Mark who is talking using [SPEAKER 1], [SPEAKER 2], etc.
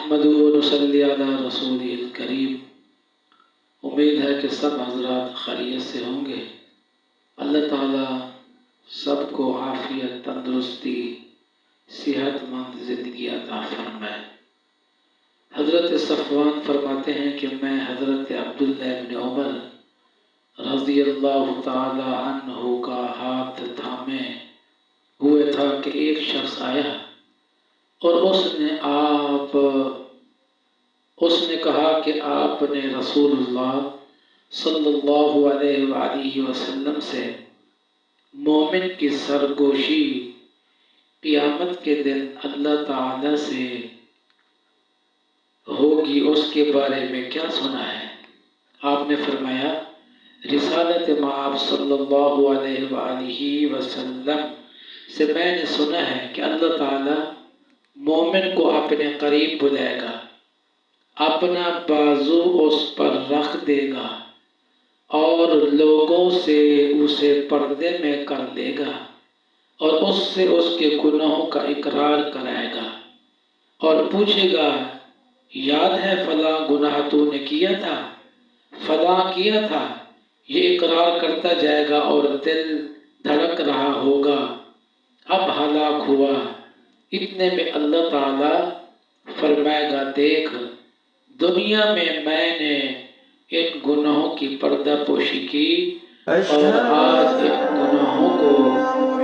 [SPEAKER 1] نحمدہ و نصلی علی رسولہ الکریم۔ امید ہے کہ سب حضرات خیریت سے ہوں گے۔ اللہ تعالیٰ سب کو عافیت، تندرستی، صحت مند زندگی عطا فرمائے۔ حضرت صفوان فرماتے ہیں کہ میں حضرت عبداللہ بن عمر رضی اللہ تعالی عنہ کا ہاتھ تھامے ہوئے تھا کہ ایک شخص آیا اور اس نے کہا کہ آپ نے رسول اللہ صلی اللہ علیہ وآلہ وسلم سے مومن کی سرگوشی قیامت کے دن اللہ تعالی سے ہوگی، اس کے بارے میں کیا سنا ہے؟ آپ نے فرمایا، رسالت مآب صلی اللہ علیہ وآلہ وسلم سے میں نے سنا ہے کہ اللہ تعالی مومن کو اپنے قریب بلائے گا، اپنا بازو اس پر رکھ دے گا اور لوگوں سے اسے پردے میں کر لے گا اور اس سے اس کے گناہوں کا اقرار کرائے گا اور پوچھے گا، یاد ہے فلاں گناہ تو نے کیا تھا، فلاں کیا تھا؟ یہ اقرار کرتا جائے گا اور دل دھڑک رہا ہوگا، اب ہلاک ہوا۔ اتنے میں اللہ تعالیٰ فرمائے گا، دیکھ، دنیا میں نے ان گناہوں کی پردہ پوشی کی اور آج ان گناہوں کو